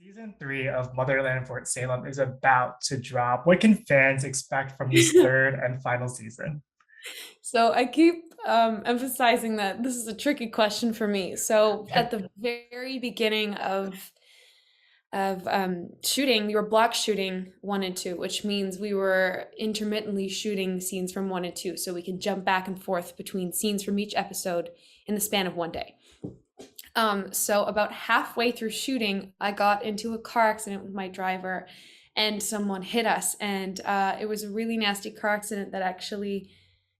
Season three of Motherland Fort Salem is about to drop. What can fans expect from this third and final season? So I keep emphasizing that this is a tricky question for me. So at the very beginning of shooting, we were block shooting one and two, which means we were intermittently shooting scenes from one and two, so we could jump back and forth between scenes from each episode in the span of one day. So about halfway through shooting, I got into a car accident with my driver, and someone hit us, and it was a really nasty car accident that actually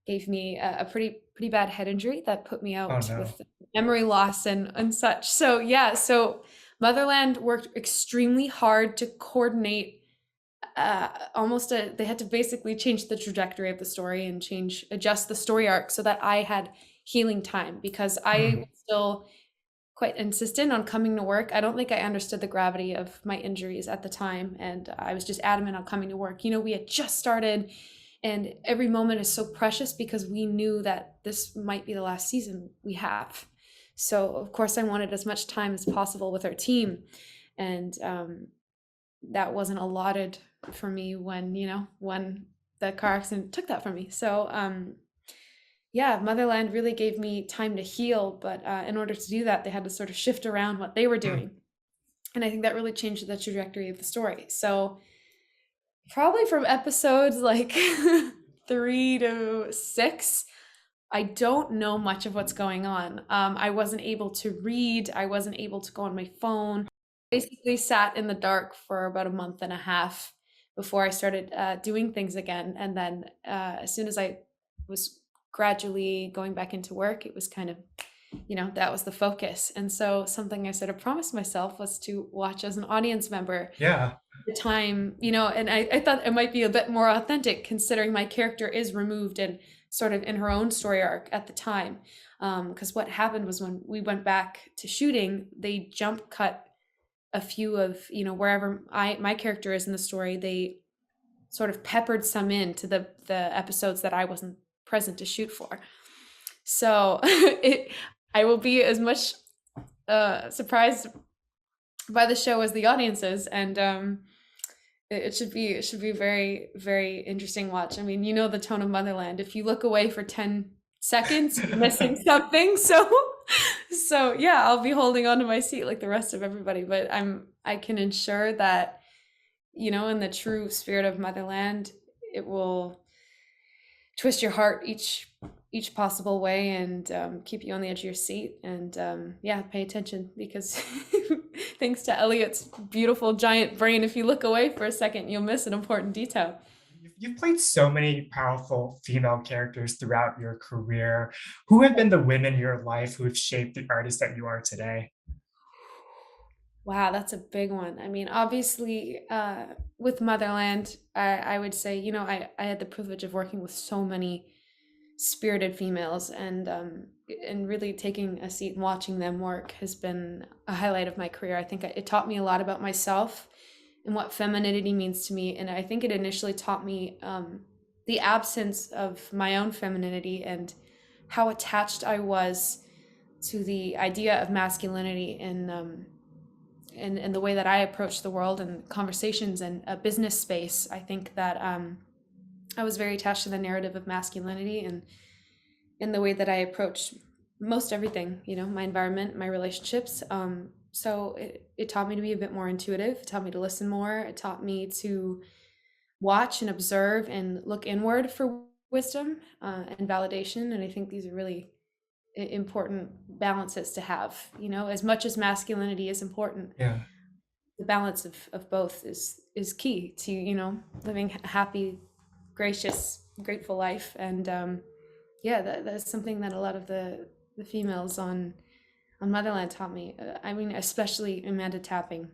gave me a pretty bad head injury that put me Oh out no. with memory loss and such. So yeah, so Motherland worked extremely hard to coordinate they had to basically change the trajectory of the story and adjust the story arc so that I had healing time because I Hmm. was still quite insistent on coming to work. I don't think I understood the gravity of my injuries at the time, and I was just adamant on coming to work. We had just started, and every moment is so precious because we knew that this might be the last season we have. So, of course, I wanted as much time as possible with our team, and that wasn't allotted for me when the car accident took that from me. So, yeah, Motherland really gave me time to heal, but in order to do that, they had to sort of shift around what they were Hmm. doing. And I think that really changed the trajectory of the story. So, probably from episodes like 3 to 6, I don't know much of what's going on. I wasn't able to read, I wasn't able to go on my phone. Basically, sat in the dark for about a month and a half before I started doing things again. And then as soon as I was gradually going back into work, it was kind of that was the focus. And so something I sort of promised myself was to watch as an audience member Yeah. the time, and I thought it might be a bit more authentic considering my character is removed and sort of in her own story arc at the time. Because what happened was when we went back to shooting, they jump cut a few of, wherever my character is in the story, they sort of peppered some into the episodes that I wasn't present to shoot for. So I will be as much surprised by the show as the audience is, and it should be very very interesting watch. I mean, the tone of Motherland. If you look away for 10 seconds, you're missing something. So yeah, I'll be holding on to my seat like the rest of everybody, but I can ensure that in the true spirit of Motherland, it will twist your heart each possible way and keep you on the edge of your seat and yeah, pay attention because thanks to Elliot's beautiful giant brain, if you look away for a second you'll miss an important detail. You've played so many powerful female characters throughout your career. Who have been the women in your life who have shaped the artist that you are today? Wow, that's a big one. I mean, obviously, with Motherland, I would say, I had the privilege of working with so many spirited females, and really taking a seat and watching them work has been a highlight of my career. I think it taught me a lot about myself and what femininity means to me, and I think it initially taught me the absence of my own femininity and how attached I was to the idea of masculinity in the way that I approach the world and conversations and a business space. I think that I was very attached to the narrative of masculinity and in the way that I approach most everything, my environment, my relationships. So it taught me to be a bit more intuitive. It taught me to listen more. It taught me to watch and observe and look inward for wisdom and validation. And I think these are really important balances to have. As much as masculinity is important, Yeah. the balance of both is key to living a happy, gracious, grateful life. And yeah, that's something that a lot of the females on Motherland taught me. I mean, especially Amanda Tapping,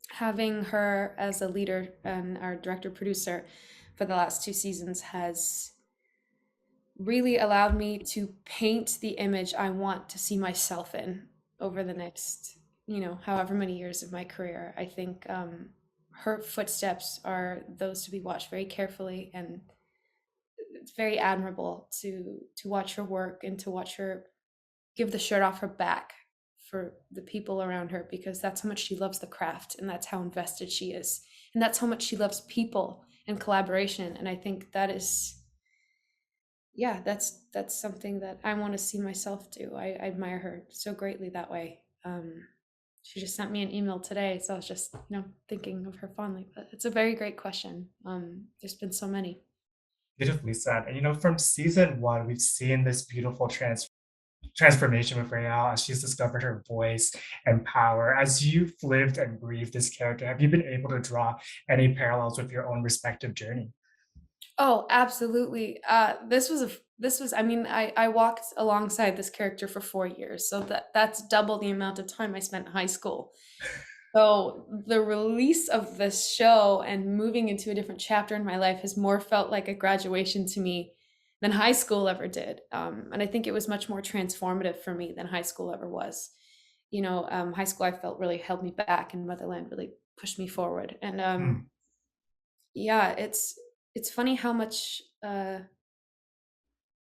having her as a leader and our director producer for the last 2 seasons has really allowed me to paint the image I want to see myself in over the next, however many years of my career. I think her footsteps are those to be watched very carefully, and it's very admirable to watch her work and to watch her give the shirt off her back for the people around her, because that's how much she loves the craft, and that's how invested she is, and that's how much she loves people and collaboration. And I think that is, yeah, that's something that I want to see myself do. I admire her so greatly that way. She just sent me an email today, so I was just, thinking of her fondly. But it's a very great question. There's been so many. Beautifully said. And from season one, we've seen this beautiful transformation with Raelle as she's discovered her voice and power. As you've lived and breathed this character, have you been able to draw any parallels with your own respective journey? Oh, absolutely. I mean, I walked alongside this character for 4 years, so that's double the amount of time I spent in high school. So the release of this show and moving into a different chapter in my life has more felt like a graduation to me than high school ever did. And I think it was much more transformative for me than high school ever was. High school I felt really held me back, and Motherland really pushed me forward. And Mm, yeah, it's funny how much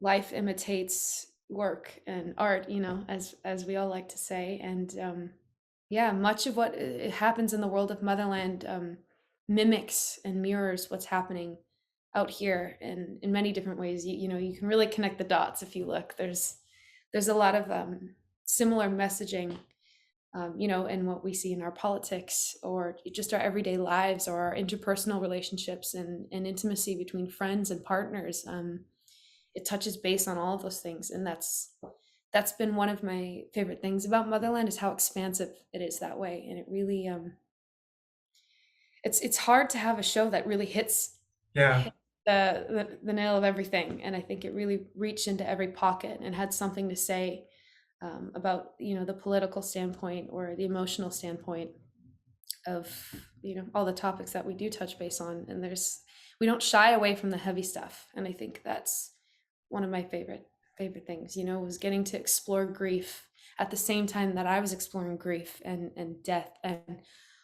life imitates work and art, as we all like to say. And yeah, much of what it happens in the world of Motherland mimics and mirrors what's happening out here in many different ways. You can really connect the dots if you look. There's a lot of similar messaging, in what we see in our politics, or just our everyday lives, or our interpersonal relationships, and intimacy between friends and partners. It touches base on all of those things, and that's been one of my favorite things about Motherland, is how expansive it is that way. And it really it's hard to have a show that really yeah. hit the nail of everything. And I think it really reached into every pocket and had something to say, about the political standpoint or the emotional standpoint of all the topics that we do touch base on. And we don't shy away from the heavy stuff, and I think that's one of my favorite things, was getting to explore grief at the same time that I was exploring grief and death and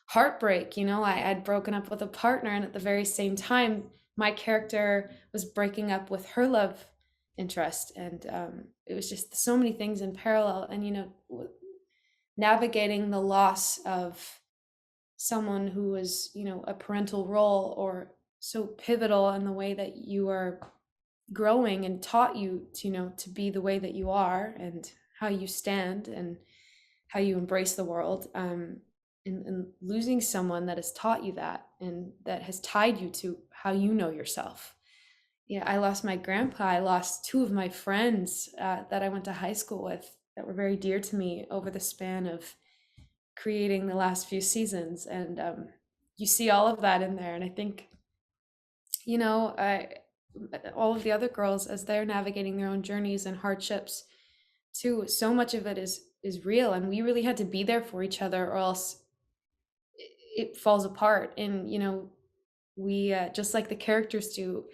heartbreak. I'd broken up with a partner, and at the very same time my character was breaking up with her love interest. And it was just so many things in parallel. And navigating the loss of someone who was, a parental role, or so pivotal in the way that you are growing, and taught you to, to be the way that you are, and how you stand, and how you embrace the world. And losing someone that has taught you that, and that has tied you to how you know yourself. Yeah, I lost my grandpa. I lost two of my friends that I went to high school with, that were very dear to me, over the span of creating the last few seasons. And you see all of that in there. And I think, I all of the other girls, as they're navigating their own journeys and hardships too, so much of it is real, and we really had to be there for each other, or else it falls apart. And we, just like the characters do,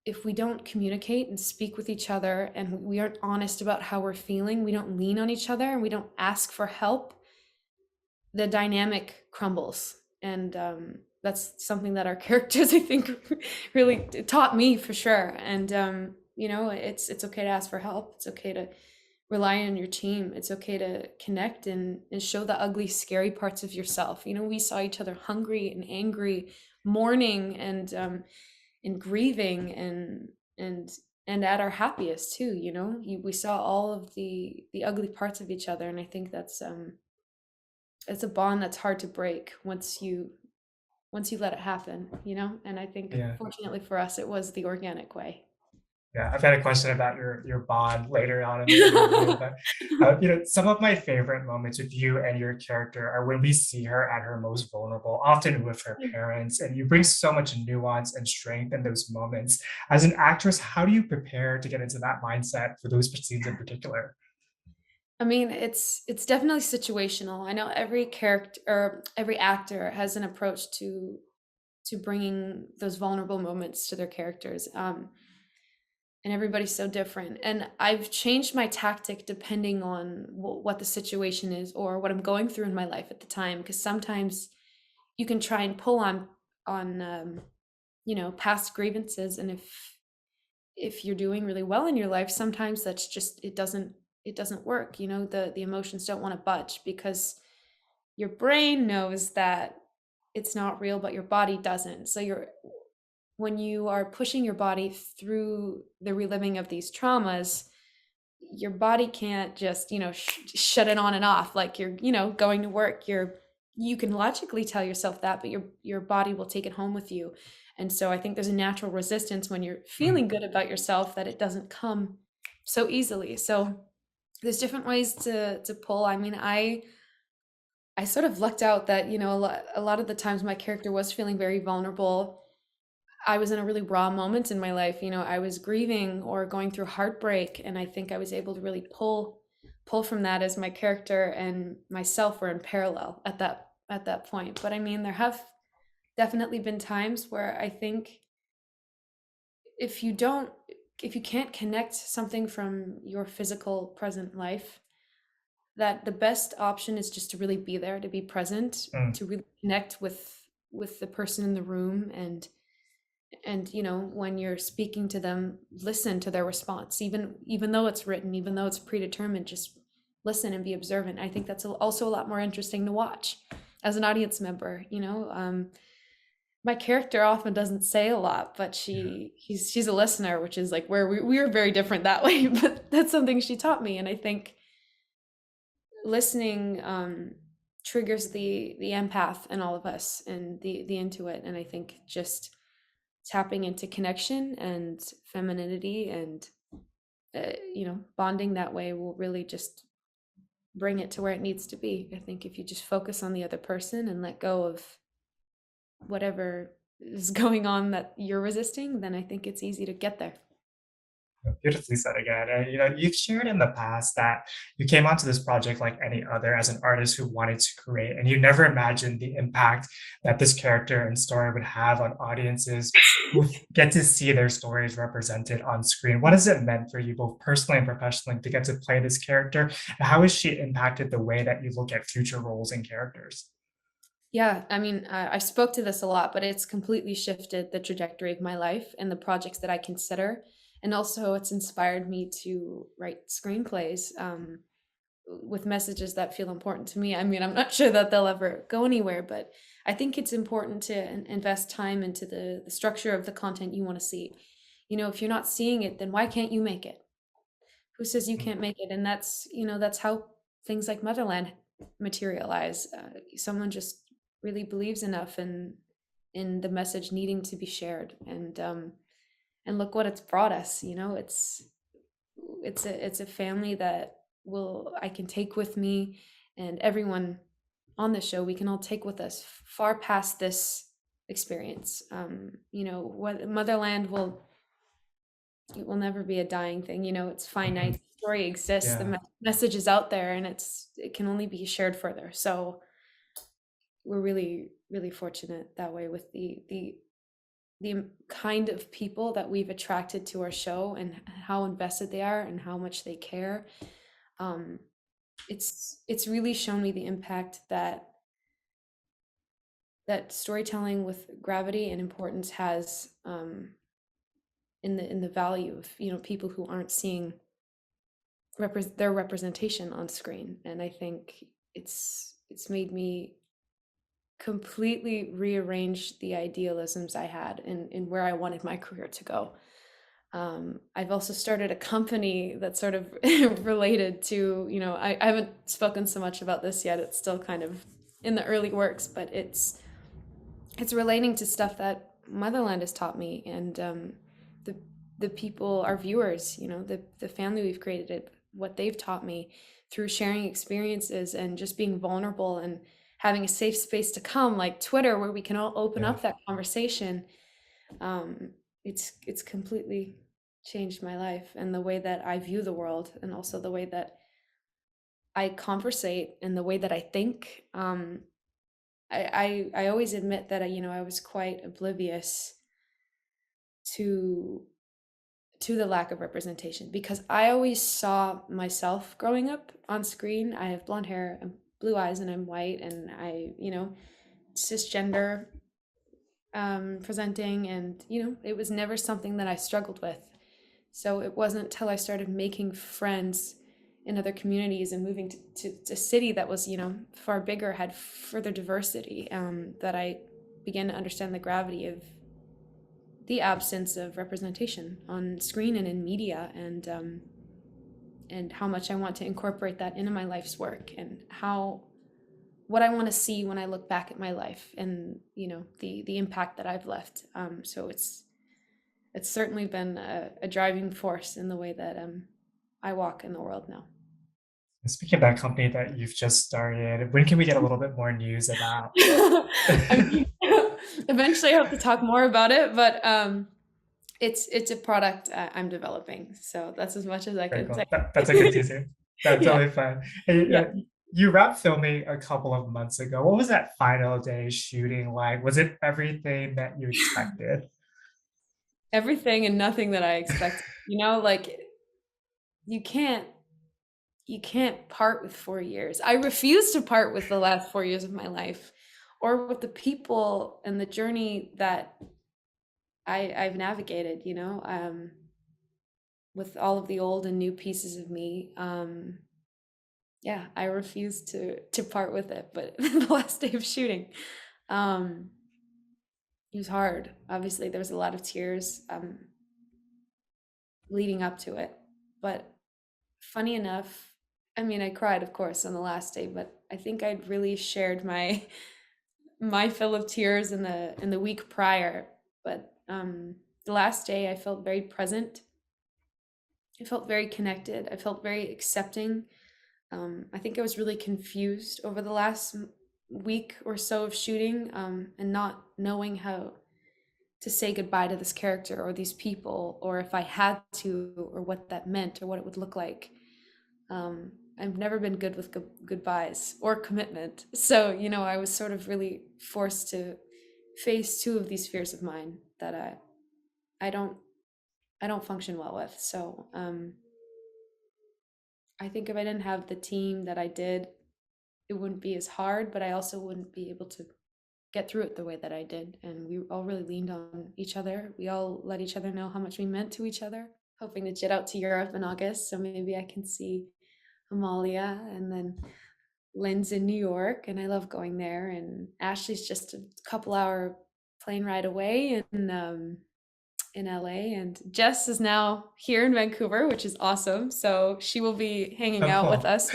if we don't communicate and speak with each other, and we aren't honest about how we're feeling, we don't lean on each other, and we don't ask for help, the dynamic crumbles. And that's something that our characters, I think, really taught me for sure. And it's okay to ask for help. It's okay to rely on your team. It's okay to connect, and show the ugly, scary parts of yourself. We saw each other hungry and angry, mourning, and grieving, and at our happiest too. We saw all of the ugly parts of each other. And I think that's it's a bond that's hard to break once you let it happen. And I think, Yeah. fortunately for us, it was the organic way. Yeah, I've got a question about your bond later on in the interview, but some of my favorite moments with you and your character are when we see her at her most vulnerable, often with her parents, and you bring so much nuance and strength in those moments. As an actress, how do you prepare to get into that mindset for those scenes in particular? I mean, it's definitely situational. I know every character, or every actor, has an approach to bringing those vulnerable moments to their characters. And everybody's so different. And I've changed my tactic depending on what the situation is, or what I'm going through in my life at the time. Because sometimes you can try and pull on past grievances, and if you're doing really well in your life, sometimes that's just, it doesn't it doesn't work. The emotions don't want to budge because your brain knows that it's not real, but your body doesn't. So when you are pushing your body through the reliving of these traumas, your body can't just, shut it on and off like you're, going to work. You can logically tell yourself that, but your body will take it home with you. And so I think there's a natural resistance when you're Mm, feeling good about yourself that it doesn't come so easily. So there's different ways to pull. I mean, I sort of lucked out that, a lot of the times my character was feeling very vulnerable. I was in a really raw moment in my life. I was grieving or going through heartbreak, and I think I was able to really pull from that as my character and myself were in parallel at that point. But I mean, there have definitely been times where I think if you don't if you can't connect something from your physical present life, that the best option is just to really be there, to be present, mm. to really connect with the person in the room, and when you're speaking to them, listen to their response, even though it's written, even though it's predetermined. Just listen and be observant. I think that's also a lot more interesting to watch as an audience member. My character often doesn't say a lot, but Yeah. she's a listener, which is like where we are very different that way. But that's something she taught me, and I think listening triggers the empath in all of us and the intuit. And I think just tapping into connection and femininity and bonding that way will really just bring it to where it needs to be. I think if you just focus on the other person and let go of whatever is going on that you're resisting, then I think it's easy to get there. Beautifully said again. And you've shared in the past that you came onto this project like any other as an artist who wanted to create, and you never imagined the impact that this character and story would have on audiences who get to see their stories represented on screen. What has it meant for you, both personally and professionally, to get to play this character? And how has she impacted the way that you look at future roles and characters? Yeah, I mean, I spoke to this a lot, but it's completely shifted the trajectory of my life and the projects that I consider. And also, it's inspired me to write screenplays with messages that feel important to me. I mean, I'm not sure that they'll ever go anywhere, but I think it's important to invest time into the structure of the content you want to see. If you're not seeing it, then why can't you make it? Who says you Mm, can't make it? And that's how things like Motherland materialize. Someone just really believes enough in the message needing to be shared, and look what it's brought us. It's a family that will I can take with me, and everyone on the show we can all take with us far past this experience. What Motherland will it will never be a dying thing. It's finite. mhm. The story exists. The Yeah. message is out there, and it can only be shared further. So we're really, really fortunate that way with the kind of people that we've attracted to our show and how invested they are and how much they care. Um, it's really shown me the impact that storytelling with gravity and importance has in the value of people who aren't seeing their representation on screen. And I think it's made me completely rearrange the idealisms I had in where I wanted my career to go. I've also started a company that's sort of related to, I haven't spoken so much about this yet. It's still kind of in the early works, but it's relating to stuff that Motherland has taught me, and the the people, our viewers, the family we've created, what they've taught me through sharing experiences and just being vulnerable and having a safe space to come, like Twitter, where we can all open Yeah. up that conversation. It's completely changed my life and the way that I view the world, and also the way that I conversate and the way that I think. I always admit that I was quite oblivious to the lack of representation because I always saw myself growing up on screen. I have blonde hair and blue eyes, and I'm white, and cisgender presenting, and it was never something that I struggled with. So it wasn't till I started making friends in other communities and moving to a city that was, far bigger, had further diversity, that I began to understand the gravity of the absence of representation on screen and in media, and how much I want to incorporate that into my life's work, and what I want to see when I look back at my life, and the impact that I've left. So it's certainly been a driving force in the way that I walk in the world now. And speaking of that company that you've just started, when can we get a little bit more news about? I mean, eventually I hope to talk more about it, but it's a product I'm developing, so that's as much as I Very can say. cool. That's a good teaser. That's Yeah, totally fine. Hey, yeah. you wrapped filming a couple of months ago. What was that final day shooting like? Was it everything that you expected? Everything and nothing that I expected. Like you can't you can't part with 4 years. I refuse to part with the last 4 years of my life, or with the people and the journey that I've navigated, with all of the old and new pieces of me. Yeah, I refuse to part with it. But the last day of shooting, um, it was hard. Obviously, there was a lot of tears leading up to it. But funny enough, I mean, I cried, of course, on the last day, but I think I'd really shared my fill of tears in the week prior. But the last day, I felt very present. I felt very connected. I felt very accepting. I think I was really confused over the last week or so of shooting, and not knowing how to say goodbye to this character or these people, or if I had to, or what that meant, or what it would look like. I've never been good with goodbyes or commitment. So, I was sort of really forced to face two of these fears of mine that I don't I don't function well with. So, I think if I didn't have the team that I did, it wouldn't be as hard, but I also wouldn't be able to get through it the way that I did. And we all really leaned on each other. We all let each other know how much we meant to each other. Hoping to jet out to Europe in August, so maybe I can see Amalia, and then Lynn's in New York, and I love going there. And Ashley's just a couple hour plane ride away in LA, and Jess is now here in Vancouver, which is awesome. So she will be hanging Oh, out with cool. us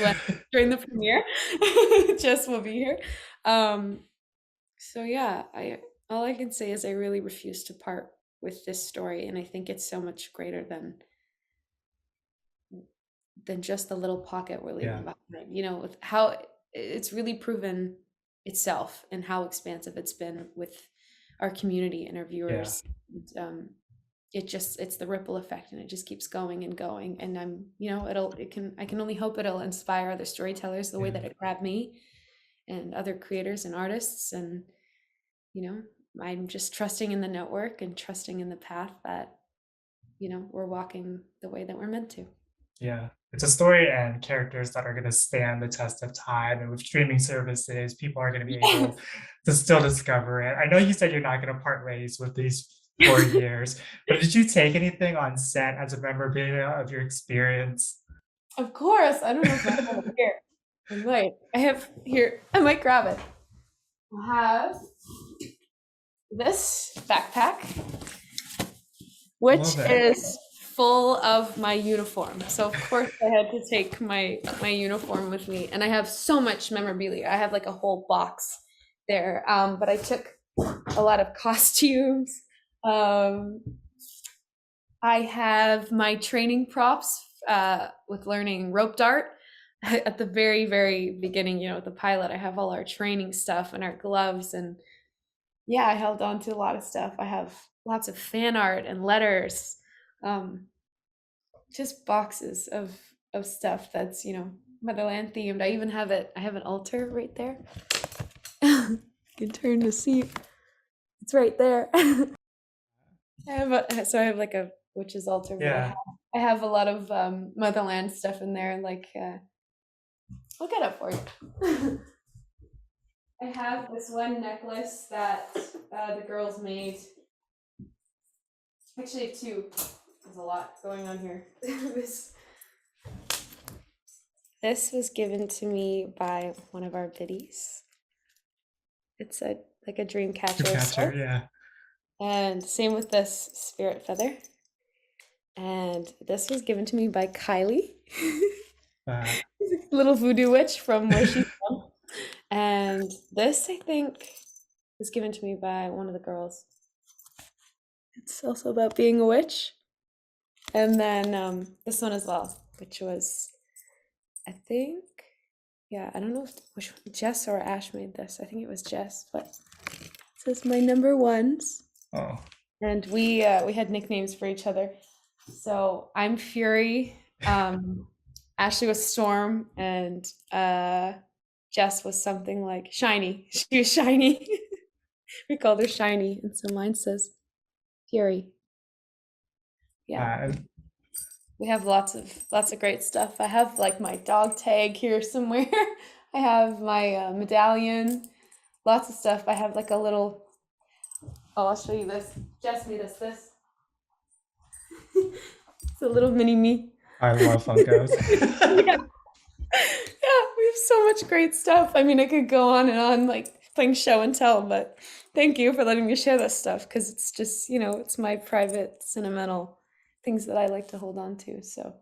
during the premiere. Jess will be here. Um, so yeah, I all I can say is I really refuse to part with this story, and I think it's so much greater than just the little pocket we're leaving Yeah, behind. With how it's really proven itself, and how expansive it's been with our community and our yeah, viewers. And, it's the ripple effect, and it just keeps going and going. And I can only hope it'll inspire other storytellers the way yeah. that it grabbed me, and other creators and artists. And you know I'm just trusting in the network, and trusting in the path that we're walking the way that we're meant to. Yeah, it's a story and characters that are going to stand the test of time. And with streaming services, people are going to be able to still discover it. I know you said you're not going to part ways with these 4 years, but did you take anything on set as a memorabilia of your experience? Of course. I don't know if I have it here. I might. I have here. I might grab it. I have this backpack, which Love it. is full of my uniform. So of course I had to take my uniform with me, and I have so much memorabilia. I have like a whole box there. But I took a lot of costumes. Um, I have my training props with learning rope dart. At the very, very beginning, the pilot, I have all our training stuff and our gloves. And yeah, I held on to a lot of stuff. I have lots of fan art and letters, um, just boxes of stuff that's, Motherland themed. I even have it. I have an altar right there. You can turn to see. It's right there. So I have like a witch's altar, but Yeah. I have a lot of Motherland stuff in there, and like I'll get it for you. I have this one necklace that the girls made. Actually, I have two. There's a lot going on here. this This was given to me by one of our biddies. It's a like a dream catcher of Catcher, sorts. yeah. And same with this spirit feather. And this was given to me by Kylie, Uh, little voodoo witch from where she's from. And this, I think, was given to me by one of the girls. It's also about being a witch. And then this one as well, which was, I think, yeah, I don't know which one, Jess or Ash made this. I think it was Jess, but it says my number ones. oh. And we had nicknames for each other. So I'm Fury, Ashley was Storm, and Jess was something like Shiny. She was Shiny. We called her Shiny, and so mine says Fury. Yeah, And we have lots of great stuff. I have like my dog tag here somewhere. I have my medallion. Lots of stuff. I have like a little. Oh, I'll show you this. Jess made us this. It's a little mini me. I love Funkos. Yeah. Yeah, we have so much great stuff. I mean, I could go on and on, like playing show and tell, but thank you for letting me share this stuff because it's just, it's my private, sentimental things that I like to hold on to. So,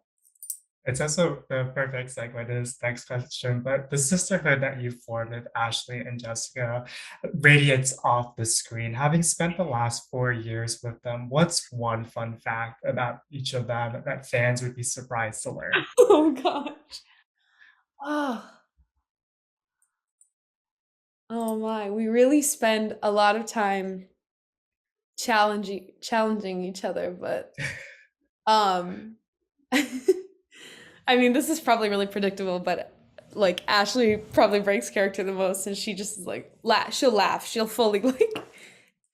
It's also the perfect segue to this next question, but the sisterhood that you formed with Ashley and Jessica radiates off the screen. Having spent the last 4 years with them, what's one fun fact about each of them that fans would be surprised to learn? oh gosh. Oh, oh my. We really spend a lot of time challenging each other, but um I mean, this is probably really predictable, but like Ashley probably breaks character the most, and she just is like she'll laugh, she'll fully like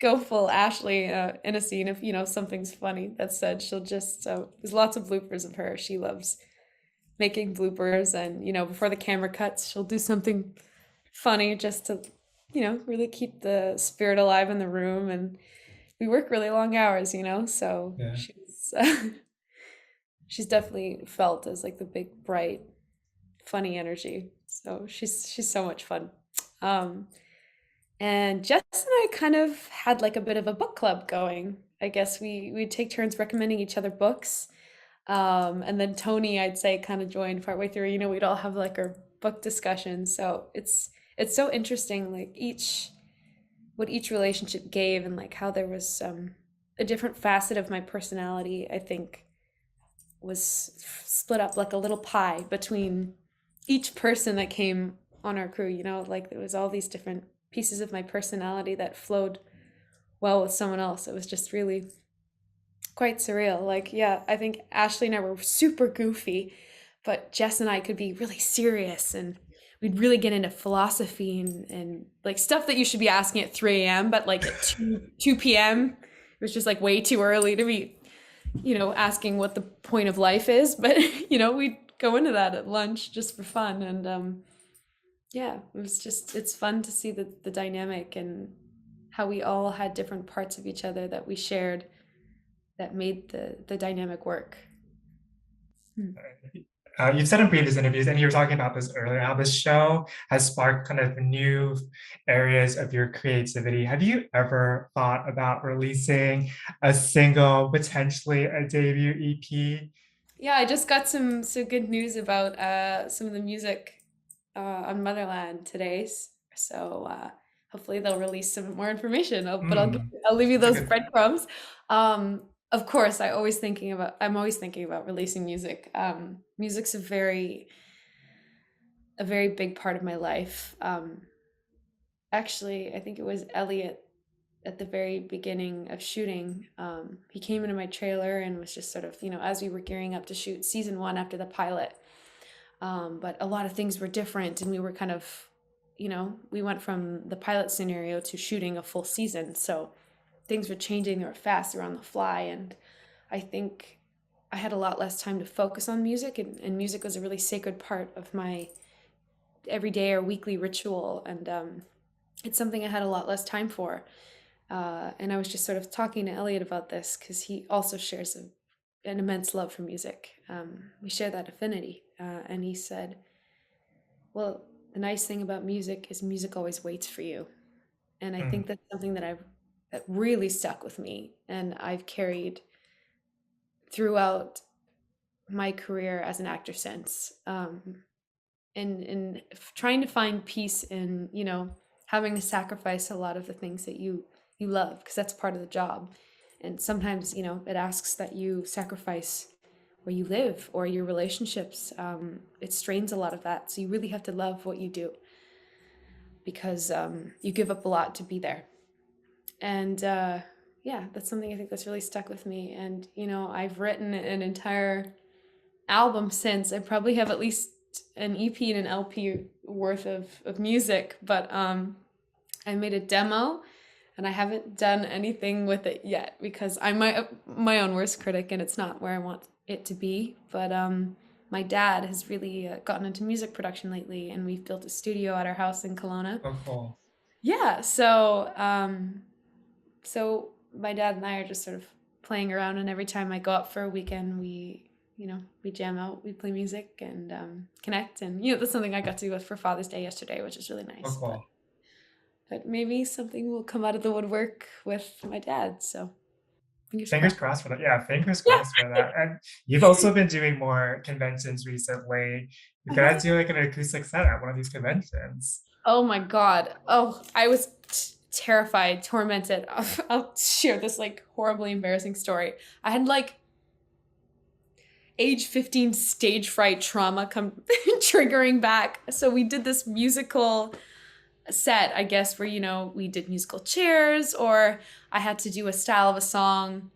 go full Ashley in a scene if something's funny that's said. She'll just there's lots of bloopers of her. She loves making bloopers, and before the camera cuts, she'll do something funny just to really keep the spirit alive in the room. And we work really long hours, so Yeah. she's definitely felt as like the big bright funny energy. So she's so much fun. Um, and Jess and I kind of had like a bit of a book club going. I guess we'd take turns recommending each other books. And then Tony, I'd say, kind of joined partway through. We'd all have like our book discussion. So it's so interesting, like what each relationship gave, and like how there was a different facet of my personality. I think was split up like a little pie between each person that came on our crew. Like there was all these different pieces of my personality that flowed well with someone else. It was just really quite surreal. Like, yeah, I think Ashley and I were super goofy, but Jess and I could be really serious, and we'd really get into philosophy and like stuff that you should be asking at 3 a.m., but like at 2 p.m., it was just like way too early to be asking what the point of life is. But we'd go into that at lunch just for fun. And yeah, it's fun to see the dynamic and how we all had different parts of each other that we shared that made the dynamic work. Hmm. You've said in previous interviews, and you were talking about this earlier, how this show has sparked kind of new areas of your creativity. Have you ever thought about releasing a single, potentially a debut EP? Yeah, I just got some good news about some of the music on Motherland today. So hopefully they'll release some more information. But Mm, I'll leave you that's a those good. breadcrumbs. Of course, I'm always thinking about releasing music. Music's a very big part of my life. Actually, I think it was Elliot at the very beginning of shooting. He came into my trailer and was just sort of, as we were gearing up to shoot season one after the pilot. But a lot of things were different, and we were kind of, we went from the pilot scenario to shooting a full season. So things were changing, they were fast, they were on the fly. And I think I had a lot less time to focus on music, and music was a really sacred part of my everyday or weekly ritual. And it's something I had a lot less time for. And I was just sort of talking to Elliot about this because he also shares an immense love for music. We share that affinity. And he said, Well, the nice thing about music is music always waits for you. And I think Mm, that's something that really stuck with me and I've carried throughout my career as an actor since. And trying to find peace in, having to sacrifice a lot of the things that you love because that's part of the job. And sometimes, it asks that you sacrifice where you live or your relationships. It strains a lot of that. So you really have to love what you do because you give up a lot to be there. And yeah, that's something I think that's really stuck with me. And I've written an entire album since. I probably have at least an EP and an LP worth of music, but I made a demo and I haven't done anything with it yet because I'm my own worst critic and it's not where I want it to be. But my dad has really gotten into music production lately, and we've built a studio at our house in Kelowna. so cool. Yeah, so my dad and I are just sort of playing around, and every time I go out for a weekend, we jam out, we play music and connect, and that's something I got to do with for Father's Day yesterday, which is really So nice. But cool. but maybe something will come out of the woodwork with my dad. So fingers Fingers crossed. crossed for that. Yeah, fingers Yeah. crossed for that. And you've also been doing more conventions recently. You gotta Uh-huh. do like an acoustic set at one of these conventions. Oh my God. Oh, I was terrified, tormented. I'll share this like horribly embarrassing story. I had like age 15 stage fright trauma come triggering back. So we did this musical set, I guess, where, we did musical chairs, or I had to do a style of a song.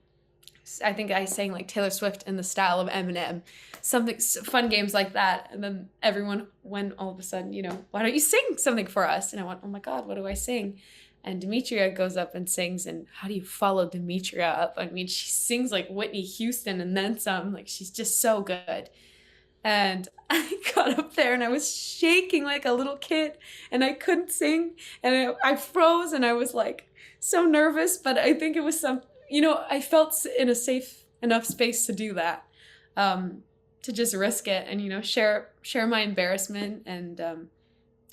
I think I sang like Taylor Swift in the style of Eminem, something fun games like that. And then everyone went all of a sudden, why don't you sing something for us? And I went, oh my God, what do I sing? And Demetria goes up and sings. And how do you follow Demetria up? I mean, she sings like Whitney Houston and then some. Like, she's just so good. And I got up there and I was shaking like a little kid and I couldn't sing. And I froze and I was like so nervous. But I think it was I felt in a safe enough space to do that, to just risk it and, share my embarrassment and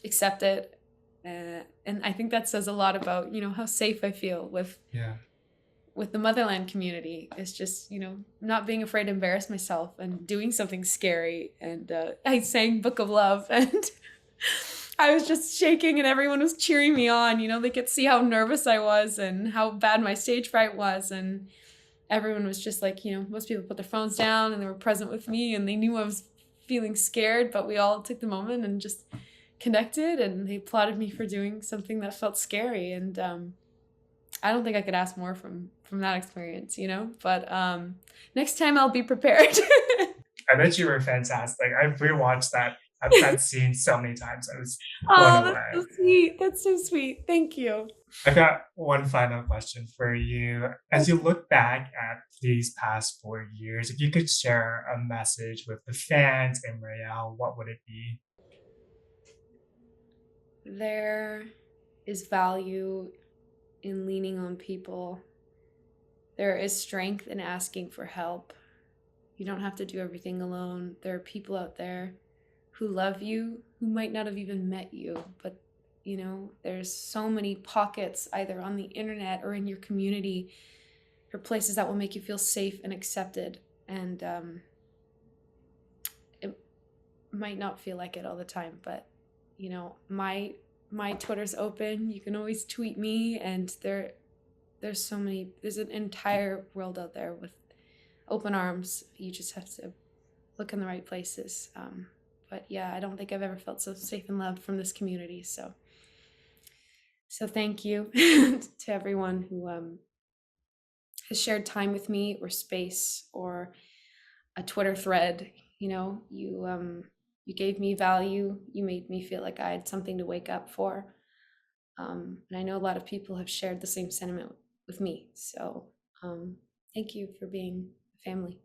accept it. And I think that says a lot about, how safe I feel Yeah. with the Motherland community. Is just, not being afraid to embarrass myself and doing something scary. And I sang Book of Love and I was just shaking and everyone was cheering me on. They could see how nervous I was and how bad my stage fright was. And everyone was just like, most people put their phones down and they were present with me and they knew I was feeling scared, but we all took the moment and just connected and they applauded me for doing something that felt scary. And I don't think I could ask more from that experience, but next time I'll be prepared. I bet you were fantastic. I've rewatched that scene so many times. I was blown Oh, that's away. so sweet. That's so sweet. Thank you. I've got one final question for you. As you look back at these past 4 years, if you could share a message with the fans and Rael, what would it be? There is value in leaning on people. There is strength in asking for help. You don't have to do everything alone. There are people out there who love you, who might not have even met you, but there's so many pockets either on the internet or in your community for places that will make you feel safe and accepted. And it might not feel like it all the time, but my Twitter's open. You can always tweet me, and there's an entire world out there with open arms. You just have to look in the right places. But yeah, I don't think I've ever felt so safe and loved from this community. So thank you to everyone who has shared time with me or space or a Twitter thread. You gave me value. You made me feel like I had something to wake up for. And I know a lot of people have shared the same sentiment with me. So thank you for being family.